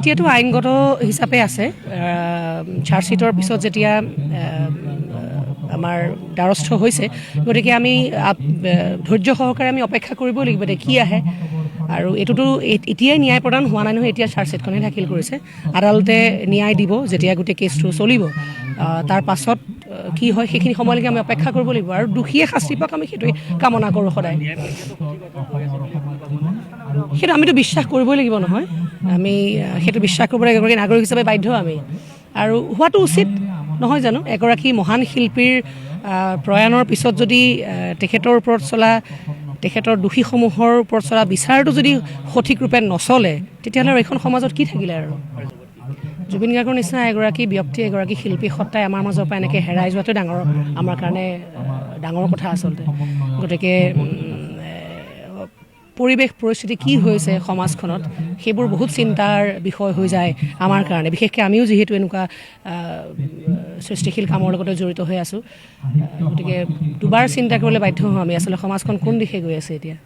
এতিয়াতো আইনগত হিচাপে আছে চাৰ্জশ্বিটৰ পিছত যেতিয়া আমাৰ দ্বাৰস্থ হৈছে গতিকে আমি ধৈৰ্য সহকাৰে আমি অপেক্ষা কৰিবই লাগিব এতিয়া কি আহে আৰু এইটোতো এতিয়াই ন্যায় প্ৰদান হোৱা নাই নহয় এতিয়া চাৰ্জশ্বিটখনে দাখিল কৰিছে আদালতে ন্যায় দিব যেতিয়া গোটেই কেছটো চলিব তাৰ পাছত কি হয় সেইখিনি সময়লৈকে আমি অপেক্ষা কৰিব লাগিব আৰু দোষীয়ে শাস্তি পাওক আমি সেইটোৱে কামনা কৰোঁ সদায় সেইটো আমিতো বিশ্বাস কৰিবই লাগিব নহয় আমি সেইটো বিশ্বাস কৰিব লাগিব এগৰাকী নাগৰিক হিচাপে বাধ্য আমি আৰু হোৱাটো উচিত নহয় জানো এগৰাকী মহান শিল্পীৰ প্ৰয়াণৰ পিছত যদি তেখেতৰ ওপৰত চলা তেখেতৰ দোষীসমূহৰ ওপৰত চলা বিচাৰটো যদি সঠিক ৰূপে নচলে তেতিয়াহ'লে এইখন সমাজত কি থাকিলে আৰু জুবিন গাৰ্গৰ নিচিনা এগৰাকী ব্যক্তি এগৰাকী শিল্পী সত্তাই আমাৰ মাজৰ পৰা এনেকৈ হেৰাই যোৱাটো আমাৰ কাৰণে ডাঙৰ কথা আচলতে গতিকে পৰিৱেশ পৰিস্থিতি কি হৈছে সমাজখনত সেইবোৰ বহুত চিন্তাৰ বিষয় হৈ যায় আমাৰ কাৰণে বিশেষকৈ আমিও যিহেতু এনেকুৱা সৃষ্টিশীল কামৰ লগতে জড়িত হৈ আছোঁ গতিকে দুবাৰ চিন্তা কৰিবলৈ বাধ্য হওঁ আমি আচলতে সমাজখন কোন দিশে গৈ আছে এতিয়া